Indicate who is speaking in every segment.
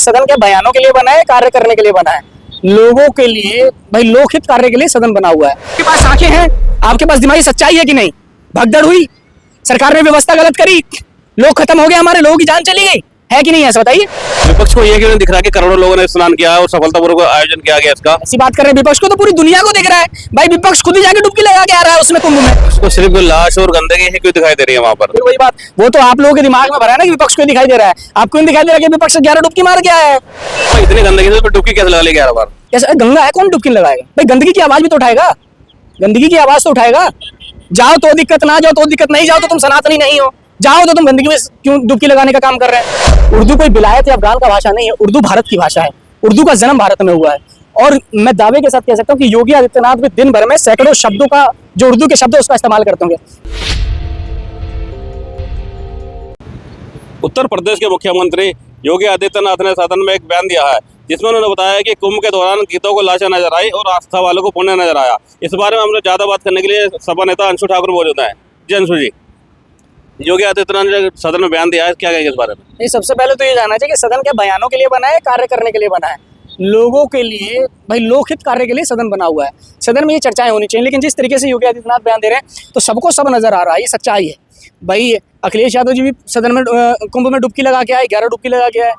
Speaker 1: सदन के बयानों के लिए बना है, कार्य करने के लिए बना है, लोगों के लिए, भाई लोकहित कार्य के लिए सदन बना हुआ है। आपके पास आंखें हैं, आपके पास दिमागी सच्चाई है कि नहीं? भगदड़ हुई, सरकार ने व्यवस्था गलत करी, लोग खत्म हो गए, हमारे लोगों की जान चली गई, है कि नहीं? ऐसा बताइए।
Speaker 2: विपक्ष को ये क्यों नहीं दिख रहा कि करोड़ों लोगों ने स्नान किया और सफलतापूर्वक आयोजन किया गया इसका?
Speaker 1: ऐसी बात कर रहे हैं, विपक्ष को तो पूरी दुनिया को दिख रहा है भाई। विपक्ष खुद ही जाके डुबकी लगा के आ रहा है उसमें, कुंभ में।
Speaker 2: उसको सिर्फ लाश और गंदगी ही क्यों दिखाई दे रही है वहाँ पर?
Speaker 1: फिर वही बात, वो तो आप लोगों के दिमाग में भरा है ना कि विपक्ष को दिखाई दे रहा है, आपको नहीं दिखाई दे रहा कि विपक्ष 11 डुबकी मार के आया है।
Speaker 2: तो इतनी गंदगी से डुबकी कैसे लगा ली 11 बार?
Speaker 1: कैसे गंगा है, कौन डुबकी लगाएगा भाई? गंदगी की आवाज भी तो उठाएगा, गंदगी की आवाज तो उठाएगा। जाओ तो दिक्कत, ना जाओ तो दिक्कत, नहीं जाओ तो तुम सनातनी नहीं हो, जाओ तो तुम गंदगी में क्यों डुबकी लगाने का काम कर रहे हैं? उर्दू कोई विलायत या अफगान का भाषा नहीं है, उर्दू भारत की भाषा है, उर्दू का जन्म भारत में हुआ है। और मैं दावे के साथ कह सकता हूँ कि योगी आदित्यनाथ भी दिन भर में सैकड़ों शब्दों का, जो उर्दू के शब्द है उसका इस्तेमाल करते होंगे।
Speaker 2: उत्तर प्रदेश के मुख्यमंत्री योगी आदित्यनाथ ने सदन में एक बयान दिया है जिसमें उन्होंने बताया कि कुंभ के दौरान गीतों को लाशा नजर आई और आस्था वालों को पुण्य नजर आया। इस बारे में हमने ज्यादा बात करने के लिए सपा नेता अंशु ठाकुर मौजूद हैं। जी अंशु जी, योगी आदित्यनाथ ने सदन में बयान दिया है, क्या कहेंगे इस बारे में?
Speaker 1: नहीं, सबसे पहले तो ये जानना चाहिए कि सदन के बयानों के लिए बना है, कार्य करने के लिए बना है, लोगों के लिए, भाई लोकहित कार्य के लिए सदन बना हुआ है। सदन में ये चर्चाएं होनी चाहिए, लेकिन जिस तरीके से योगी आदित्यनाथ बयान दे रहे हैं तो सबको सब नजर आ रहा है, ये सच्चाई है भाई। अखिलेश यादव जी भी सदन में कुंभ में डुबकी लगा के आए, 11 डुबकी लगा के आए।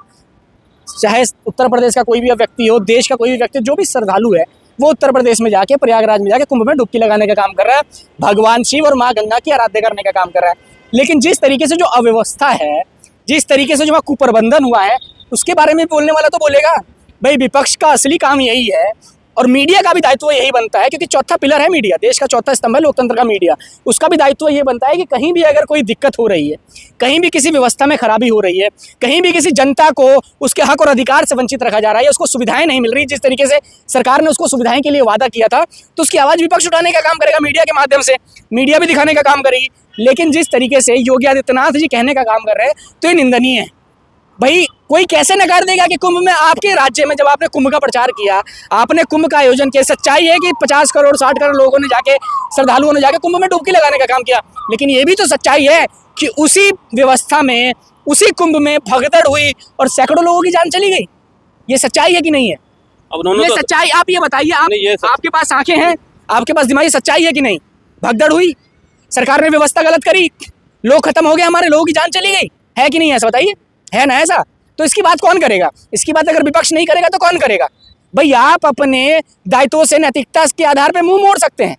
Speaker 1: चाहे उत्तर प्रदेश का कोई भी व्यक्ति हो, देश का कोई भी व्यक्ति, जो भी श्रद्धालु है वो उत्तर प्रदेश में जाके, प्रयागराज में जाके कुंभ में डुबकी लगाने का काम कर रहा है, भगवान शिव और माँ गंगा की आराधना करने का काम कर रहा है। लेकिन जिस तरीके से जो अव्यवस्था है, जिस तरीके से जो वहाँ कुप्रबंधन हुआ है, उसके बारे में बोलने वाला तो बोलेगा। भाई विपक्ष का असली काम यही है, और मीडिया का भी दायित्व यही बनता है, क्योंकि चौथा पिलर है मीडिया, देश का चौथा स्तंभ है लोकतंत्र का मीडिया। उसका भी दायित्व ये बनता है कि कहीं भी अगर कोई दिक्कत हो रही है, कहीं भी किसी व्यवस्था में खराबी हो रही है, कहीं भी किसी जनता को उसके हक और अधिकार से वंचित रखा जा रहा है, उसको सुविधाएं नहीं मिल रही जिस तरीके से सरकार ने उसको सुविधाएं के लिए वादा किया था, तो उसकी आवाज़ विपक्ष उठाने का काम करेगा मीडिया के माध्यम से, मीडिया भी दिखाने का काम करेगी। लेकिन जिस तरीके से योगी आदित्यनाथ जी कहने का काम कर रहे हैं तो ये निंदनीय है। भाई कोई कैसे नकार देगा कि कुंभ में, आपके राज्य में जब आपने कुंभ का प्रचार किया, आपने कुंभ का आयोजन किया, सच्चाई है कि 50 करोड़ 60 करोड़ लोगों ने जाके, श्रद्धालुओं ने जाके कुंभ में डुबकी लगाने का काम किया, लेकिन ये भी तो सच्चाई है कि उसी व्यवस्था में, उसी कुंभ में भगदड़ हुई और सैकड़ों लोगों की जान चली गई। ये सच्चाई है कि नहीं है?
Speaker 2: अब
Speaker 1: ये सच्चाई, आप ये बताइए, आपके पास आंखें हैं, आपके पास दिमागी सच्चाई है कि नहीं? भगदड़ हुई, सरकार ने व्यवस्था गलत करी, लोग खत्म हो गए, हमारे लोगों की जान चली गई, है कि नहीं? ऐसा बताइए, है ना ऐसा? तो इसकी बात कौन करेगा? इसकी बात अगर विपक्ष नहीं करेगा तो कौन करेगा? भाई आप अपने दायित्वों से, नैतिकता के आधार पे मुंह मोड़ सकते हैं,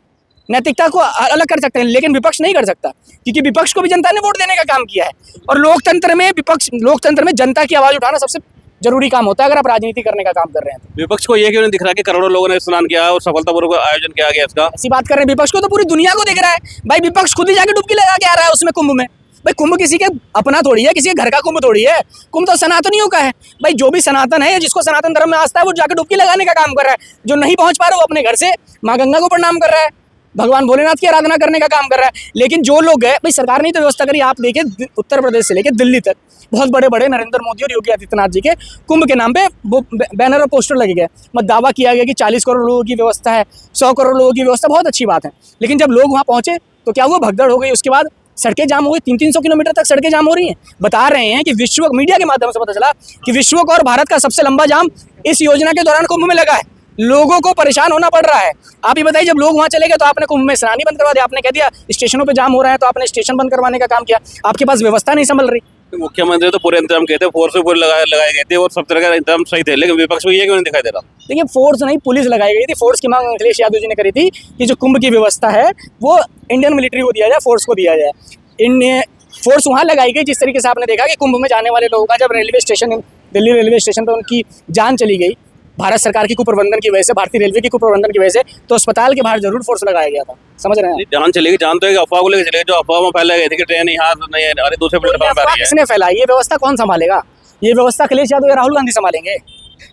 Speaker 1: नैतिकता को अलग कर सकते हैं, लेकिन विपक्ष नहीं कर सकता, क्योंकि विपक्ष को भी जनता ने वोट देने का काम किया है। और लोकतंत्र में जनता की आवाज उठाना सबसे जरूरी काम होता है, अगर आप राजनीति करने का काम कर रहे हैं तो।
Speaker 2: विपक्ष को ये क्यों नहीं दिख रहा कि करोड़ों लोगों ने स्नान किया और सफलतापूर्वक आयोजन किया गया इसका?
Speaker 1: ऐसी बात कर रहे हैं, विपक्ष को तो पूरी दुनिया को दिख रहा है भाई। विपक्ष खुद ही जाके डुबकी लगा के आ रहा है उसमें, कुंभ में। भाई कुंभ किसी के अपना थोड़ी है, किसी के घर का कुंभ थोड़ी है, कुंभ तो सनातनियों का है भाई। जो भी सनातन है, जिसको सनातन धर्म में आस्था है, वो जाके डुबकी लगाने का काम कर रहा है। जो नहीं पहुंच पा रहा, वो अपने घर से माँ गंगा को प्रणाम कर रहा है, भगवान भोलेनाथ की आराधना करने का काम कर रहा है। लेकिन जो लोग हैं, भाई सरकार ने तो व्यवस्था करी, आप देखिए उत्तर प्रदेश से लेकर दिल्ली तक बहुत बड़े बड़े नरेंद्र मोदी और योगी आदित्यनाथ जी के कुंभ के नाम पे वो बैनर और पोस्टर लगे गए, मत दावा किया गया कि 40 करोड़ लोगों की व्यवस्था है, 100 करोड़ लोगों की व्यवस्था, बहुत अच्छी बात है। लेकिन जब लोग वहाँ पहुंचे तो क्या हुआ? भगदड़ हो गई, उसके बाद सड़कें जाम हो गई, 300-300 किलोमीटर तक सड़कें जाम हो रही हैं। बता रहे हैं कि विश्व, मीडिया के माध्यम से पता चला कि विश्व का और भारत का सबसे लंबा जाम इस योजना के दौरान कुंभ में लगा है। लोगों को परेशान होना पड़ रहा है। आप ये बताइए, जब लोग वहाँ चले गए तो आपने कुंभ में स्नान ही बंद करवा दिया, आपने कह दिया स्टेशनों पे जाम हो रहा है तो आपने स्टेशन बंद करवाने का काम किया, आपके पास व्यवस्था नहीं संभल रही।
Speaker 2: मुख्यमंत्री तो पूरे इंतजाम किए थे, फोर्स भी पूरे लगाए गए थे और सब तरह का इंतजाम सही थे, लेकिन विपक्ष को ये क्यों नहीं दिखाई दे रहा?
Speaker 1: देखिए, फोर्स नहीं, पुलिस लगाई गई थी। फोर्स की मांग अखिलेश यादव जी ने करी थी कि जो कुंभ की व्यवस्था है वो इंडियन मिलिट्री को दिया जाए, फोर्स को दिया जाए। इन फोर्स वहाँ लगाई गई जिस तरीके से आपने देखा कि कुंभ में जाने वाले लोगों का, जब railway station, Delhi railway station पर उनकी जान चली गई भारत सरकार की कुप्रबंधन की वजह से, भारतीय रेलवे की कुप्रबंधन की वजह से, तो अस्पताल के बाहर जरूर फोर्स लगाया गया था। समझ रहे हैं?
Speaker 2: जान चलेगी, जान तो एक अफवाह को लेकर चलेगी, जो अफवाह में फैलाई गई थी कि ट्रेन यहाँ नहीं है, अरे दूसरे प्लेटफॉर्म पर आ रही है।
Speaker 1: किसने फैलाई? ये व्यवस्था कौन संभालेगा? ये व्यवस्था अखिलेश यादव या राहुल गांधी संभालेंगे?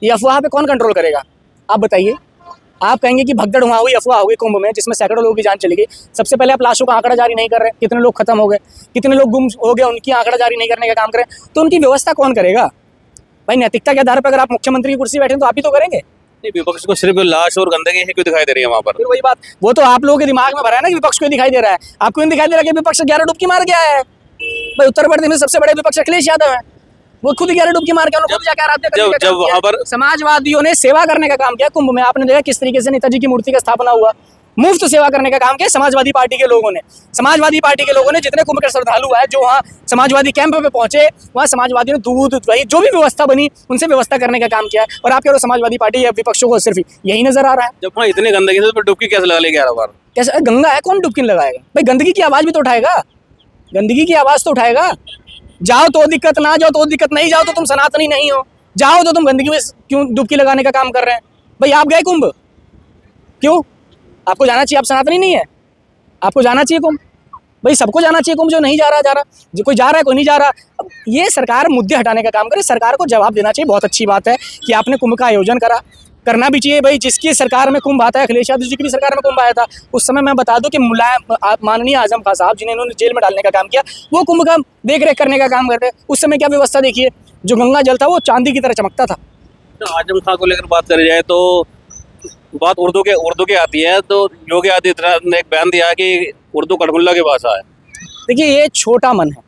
Speaker 1: ये अफवाह पे कौन कंट्रोल करेगा? आप बताइए। आप कहेंगे कि भगदड़ वहाँ हुई, अफवाह हुई कुंभ में, जिसमें सैकड़ों लोगों की जान चली गई। सबसे पहले आप लाशों का आंकड़ा जारी नहीं कर रहे, कितने लोग खत्म हो गए, कितने लोग गुम हो गए, उनकी आंकड़ा जारी नहीं करने का काम करें, तो उनकी व्यवस्था कौन करेगा? भाई नैतिकता के आधार पर अगर आप मुख्यमंत्री की कुर्सी बैठे तो आप ही तो करेंगे।
Speaker 2: विपक्ष को सिर्फ लाश और गंदगी ही क्यों दिखाई दे रही है वहाँ पर?
Speaker 1: फिर वही बात, वो तो आप लोगों के दिमाग में भरा है ना कि विपक्ष को दिखाई दे रहा है, आपको नहीं दिखाई दे रहा कि विपक्ष 11 डुबकी मार के आया है। भाई उत्तर प्रदेश में सबसे बड़े विपक्ष अखिलेश यादव है, वो खुद गहरे डुबकी मार के उन्होंने खुद जाकर आराध्य करने का
Speaker 2: जब
Speaker 1: काम
Speaker 2: वहां
Speaker 1: किया।
Speaker 2: पर
Speaker 1: समाजवादियों ने सेवा करने का काम किया कुंभ में। आपने देखा किस तरीके से नेताजी की मूर्ति का स्थापना हुआ, मुफ्त सेवा करने का काम किया समाजवादी पार्टी के लोगों ने। समाजवादी पार्टी के लोगों ने जितने कुंभ के श्रद्धालु आए, जो वहाँ समाजवादी कैंप पे पहुंचे, वहाँ समाजवादियों ने दूध दही जो भी व्यवस्था बनी उनसे व्यवस्था करने का काम किया है। और आपके समाजवादी पार्टी या विपक्षों को सिर्फ यही नजर आ रहा है।
Speaker 2: जब वहाँ इतनी गंदगी से तो डुबकी कैसे लगा ली 11 बार?
Speaker 1: कैसे गंगा है, कौन डुबकी लगाएगा भाई? गंदगी की आवाज भी तो उठाएगा, गंदगी की आवाज तो उठाएगा। जाओ तो दिक्कत, ना जाओ तो दिक्कत, नहीं जाओ तो तुम सनातनी नहीं हो, जाओ तो तुम गंदगी में क्यों डुबकी लगाने का काम कर रहे हैं? भाई आप गए कुंभ, क्यों? आपको जाना चाहिए, आप सनातनी नहीं है, आपको जाना चाहिए कुंभ। भाई सबको जाना चाहिए कुंभ, जो नहीं जा रहा जो कोई जा रहा है, कोई नहीं जा रहा। अब ये सरकार मुद्दे हटाने का काम करे, सरकार को जवाब देना चाहिए। बहुत अच्छी बात है कि आपने कुंभ का आयोजन करना भी चाहिए। भाई जिसकी सरकार में कुंभ आता है, अखिलेश यादव जी की भी सरकार में कुंभ आया था, उस समय मैं बता दूं कि माननीय आजम खान साहब जिन्हें इन्होंने जेल में डालने का काम किया, वो कुंभ का देख रेख करने का काम करते। उस समय क्या व्यवस्था देखिए, जो गंगा जल था वो चांदी की तरह चमकता था।
Speaker 2: तो आजम खान को लेकर बात करी जाए तो बात उर्दू के आती है, तो योगी आदित्यनाथ ने एक बयान दिया है कि उर्दू कठमुल्ला की भाषा है।
Speaker 1: देखिए ये छोटा मन है।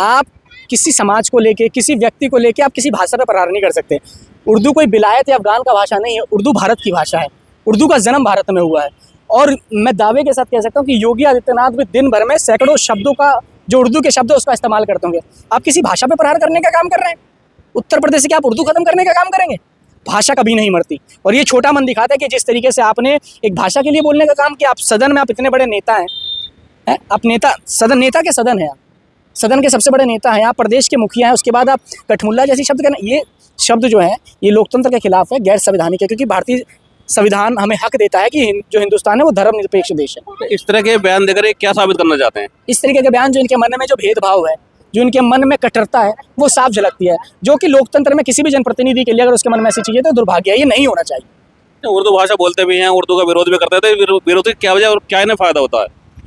Speaker 1: आप किसी समाज को लेके, किसी व्यक्ति को लेके आप किसी भाषा पर प्रहार नहीं कर सकते। उर्दू कोई बिलायत या अफगान का भाषा नहीं है, उर्दू भारत की भाषा है। उर्दू का जन्म भारत में हुआ है। और मैं दावे के साथ कह सकता हूँ कि योगी आदित्यनाथ भी दिन भर में सैकड़ों शब्दों का, जो उर्दू के शब्द है उसका इस्तेमाल करते होंगे। आप किसी भाषा पर प्रहार करने का काम कर रहे हैं। उत्तर प्रदेश से क्या आप उर्दू खत्म करने का काम करेंगे? भाषा कभी नहीं मरती। और ये छोटा मन दिखाता है कि जिस तरीके से आपने एक भाषा के लिए बोलने का काम किया, आप सदन में, आप इतने बड़े नेता हैं, आप नेता, सदन, नेता के सदन है, आप सदन के सबसे बड़े नेता हैं, आप प्रदेश के मुखिया हैं, उसके बाद आप कठमुल्ला जैसी शब्द कहना, ये शब्द जो है ये लोकतंत्र के खिलाफ है, गैर संवैधानिक है। क्योंकि भारतीय संविधान हमें हक देता है कि जो हिंदुस्तान है वो धर्मनिरपेक्ष देश है।
Speaker 2: तो इस तरह के बयान देकर ये क्या साबित करना चाहते हैं?
Speaker 1: इस तरीके के बयान, जो इनके मन में जो भेदभाव है, जो इनके मन में कट्टरता है, वो साफ झलकती है, जो कि लोकतंत्र में किसी भी जनप्रतिनिधि के लिए अगर उसके मन में ऐसी चीज़ें तो दुर्भाग्य है, ये नहीं होना चाहिए।
Speaker 2: तो उर्दू भाषा बोलते भी हैं, उर्दू का विरोध भी करते थे, विरोध की क्या वजह और क्या इन्हें फायदा होता है?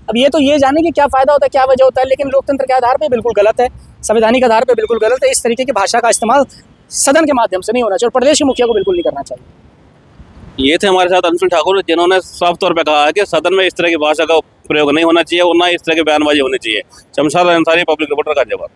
Speaker 1: अब ये तो ये जाने कि क्या फ़ायदा होता है, क्या वजह होता है, लेकिन लोकतंत्र के आधार पे बिल्कुल गलत है, संवैधानिक आधार पे बिल्कुल गलत है। इस तरीके की भाषा का इस्तेमाल सदन के माध्यम से नहीं होना चाहिए और प्रदेश के मुखिया को बिल्कुल नहीं करना चाहिए।
Speaker 2: ये थे हमारे साथ अंशुल ठाकुर, जिन्होंने साफ तौर पे कहा है कि सदन में इस तरह की भाषा का प्रयोग नहीं होना चाहिए और ना इस तरह की बयानबाजी होनी चाहिए। Shamshad Ansari, public reporter, Ghaziabad.